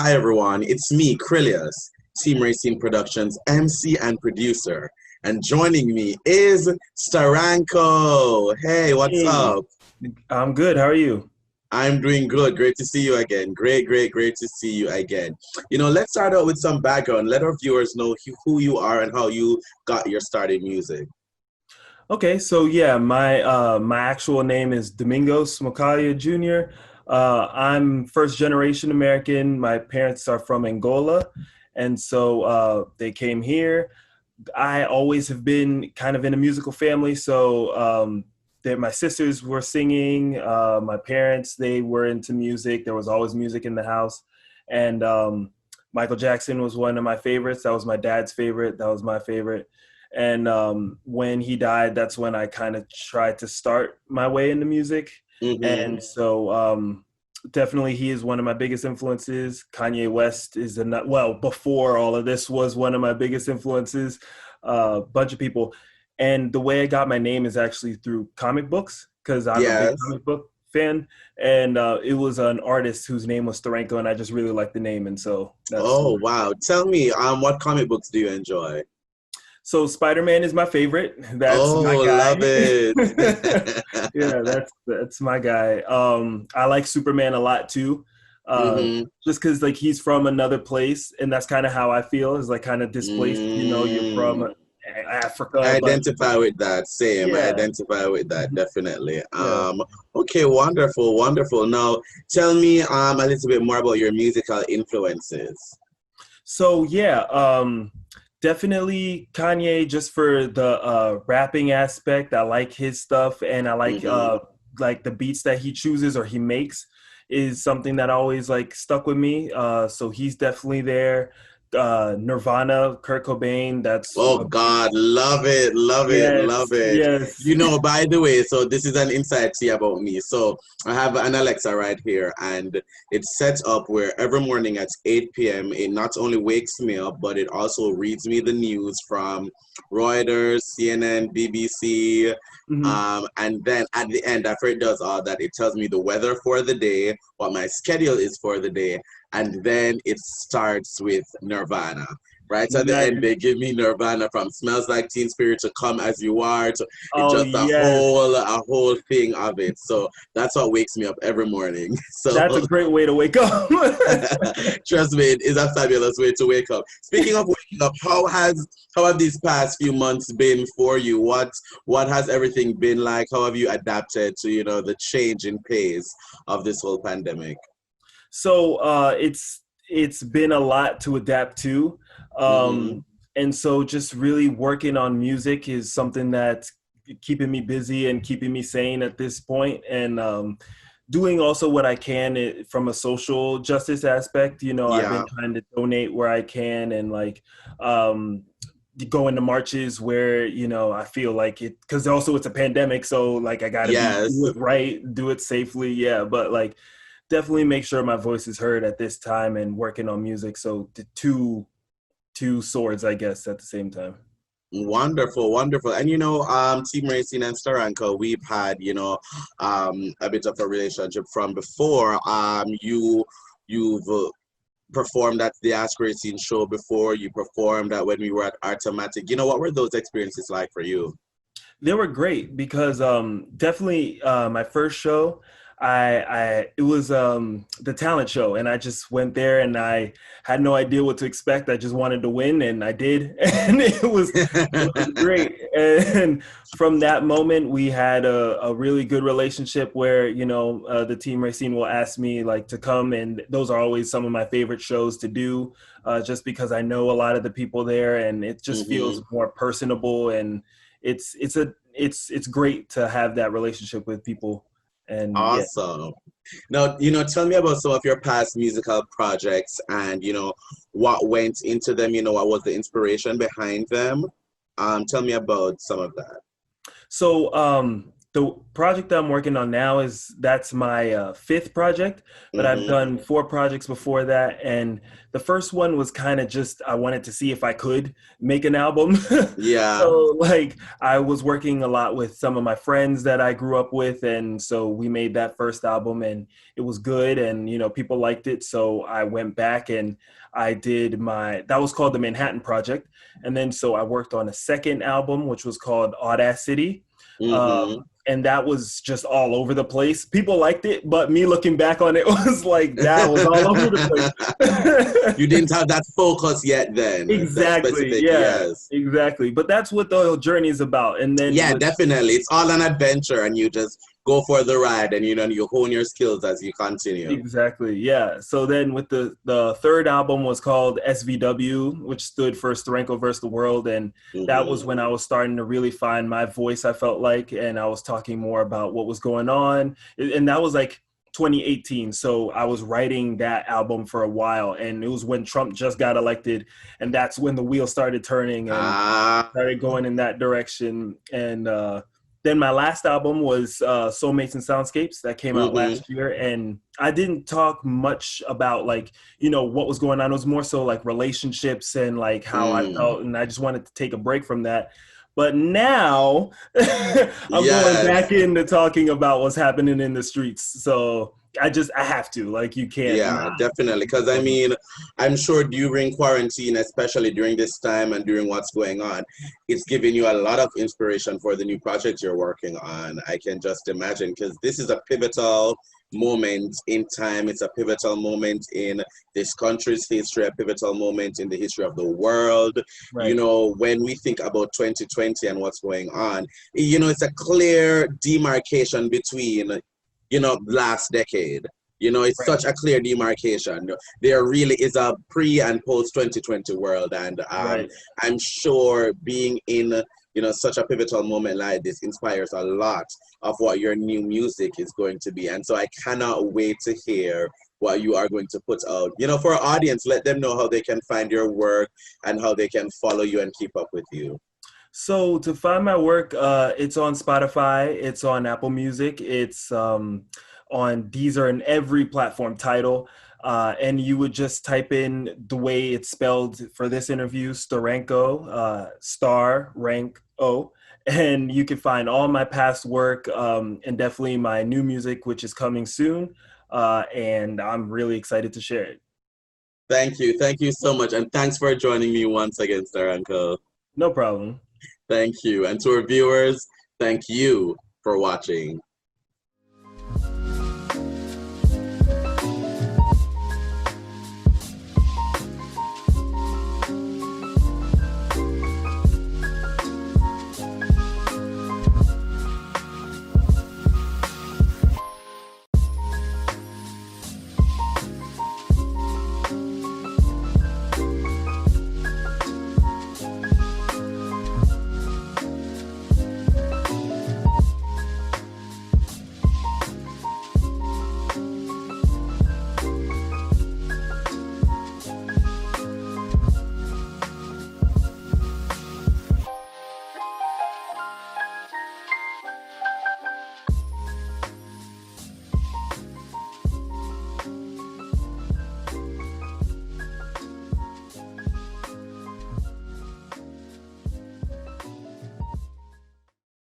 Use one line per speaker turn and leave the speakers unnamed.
Hi everyone, it's me, Krylios, Team Rayceen Productions, MC and producer. And joining me is Starranko. Hey, what's
Hey,
up?
I'm good. How are you?
I'm doing good. Great to see you again. Great to see you again. Let's start out with some background. Let our viewers know who you are and how you got your start in music.
Okay, so yeah, my actual name is Domingos Smokalia Jr. I'm first generation American. My parents are from Angola, and so they came here. I always have been kind of in a musical family, so my sisters were singing. My parents, they were into music. There was always music in the house, and Michael Jackson was one of my favorites. That was my dad's favorite. That was my favorite. And when he died, that's when I kind of tried to start my way into music.
Mm-hmm.
And so definitely he is one of my biggest influences. Kanye West is well, before all of this was one of my biggest influences. A bunch of people. And the way I got my name is actually through comic books because I'm a big
Yes.
comic book fan. And it was an artist whose name was Starranko, and I just really liked the name. And so that's
Oh, wow. Tell me, what comic books do you enjoy?
so Spider-Man is my favorite. That's my
Oh, love
guy.
it.
Yeah, that's my guy. I like Superman a lot too.
Mm-hmm.
Just because like he's from another place, and that's kind of how I feel. Is like kind of displaced. You're from
Mm.
Africa,
I
but
identify with that. Same. I
yeah,
identify with that, definitely.
yeah.
Okay, wonderful, wonderful. Now tell me a little bit more about your musical influences.
So yeah, definitely Kanye just for the rapping aspect. I like his stuff, and I
Mm-hmm.
like the beats that he chooses or he makes is something that always like stuck with me. So he's definitely there. Nirvana, Kurt Cobain. That's
Oh God, love it, love it, love
yes,
it.
yes.
By the way, so this is an insight tea about me. So I have an Alexa right here, and it's set up where every morning at 8 p.m. it not only wakes me up, but it also reads me the news from Reuters, CNN, BBC.
Mhm.
And then at the end, after it does all that, it tells me the weather for the day, what my schedule is for the day, and then it starts with Nirvana. Right at the end,
Nice.
they give me Nirvana from "Smells Like Teen Spirit" to "Come as You Are." To, it's
Oh
just
yes,
a whole thing of it. So that's what wakes me up every morning. So
that's a great way to wake up.
trust me, it is a fabulous way to wake up. Speaking of waking up, how have these past few months been for you? What has everything been like? How have you adapted to the change in pace of this whole pandemic?
So it's been a lot to adapt to,
Mm-hmm.
and so just really working on music is something that's keeping me busy and keeping me sane at this point, and doing also what I can from a social justice aspect. I've been
Yeah.
trying to donate where I can, and like um, going to marches where I feel like it because also it's a pandemic, so like I got to be
Yes.
do it right, do it safely, yeah, but like definitely make sure my voice is heard at this time and working on music. So the two swords, I guess, at the same time.
Wonderful, wonderful. And Team Racing and Starranko, we've had, a bit of a relationship from before. You've performed at the Ask Racing show before. You performed at when we were at Artomatic. What were those experiences like for you?
They were great because definitely my first show, I it was the talent show, and I just went there and I had no idea what to expect. I just wanted to win, and I did, and it was great. And from that moment, we had a really good relationship where the team Racine will ask me like to come, and those are always some of my favorite shows to do, just because I know a lot of the people there, and it just feels
Hmm.
more personable and it's great to have that relationship with people and yeah.
Awesome. Now, tell me about some of your past musical projects and, what went into them, what was the inspiration behind them. Tell me about some of that.
So The project that I'm working on now that's my fifth project, but I've
Mm-hmm.
done four projects before that, and the first one was kind of just I wanted to see if I could make an album.
Yeah.
So like I was working a lot with some of my friends that I grew up with, and so we made that first album, and it was good, and people liked it. So I went back and I did that was called the Manhattan Project, and then so I worked on a second album, which was called Audacity.
Mm-hmm.
And that was just all over the place. People liked it, but me looking back on it was like that was all over the place.
You didn't have that focus yet then, that
Exactly.
specific,
Yeah,
yes.
exactly. But that's what the journey is about. And then
Yeah,
with
definitely. It's all an adventure and you just go for the ride and you hone your skills as you continue.
exactly, yeah. So then with the third album was called SVW, which stood for Starranko versus the World, and that
Mm-hmm.
was when I was starting to really find my voice. I felt like, and I was talking more about what was going on, and that was like 2018. So I was writing that album for a while, and it was when Trump just got elected, and that's when the wheel started turning and
Ah,
started going in that direction. And then my last album was Soulmates and Soundscapes that came out
mm-hmm.
last year, and I didn't talk much about like what was going on. It was more so like relationships and like how I
Mm.
felt, and I just wanted to take a break from that. But now I'm going
Yes.
back into talking about what's happening in the streets. So I have to, like, you can't
Yeah,
not
definitely.
keep
Because I
going.
mean, I'm sure during quarantine, especially during this time and during what's going on, it's giving you a lot of inspiration for the new project you're working on. I can just imagine because this is a pivotal moment in time. It's a pivotal moment in this country's history, a pivotal moment in the history of the world.
Right,
When we think about 2020 and what's going on, it's a clear demarcation between, last decade. It's
right,
such a clear demarcation. There really is a pre and post 2020 world, and
right.
I'm sure being in such a pivotal moment like this inspires a lot of what your new music is going to be. And so I cannot wait to hear what you are going to put out. For our audience, let them know how they can find your work and how they can follow you and keep up with you.
So to find my work, it's on Spotify, it's on Apple Music, it's on Deezer and every platform title. And you would just type in the way it's spelled for this interview, Starranko, star rank O, and you can find all my past work and definitely my new music, which is coming soon. And I'm really excited to share it.
Thank you. Thank you so much. And thanks for joining me once again, Starranko.
No problem.
Thank you. And to our viewers, thank you for watching.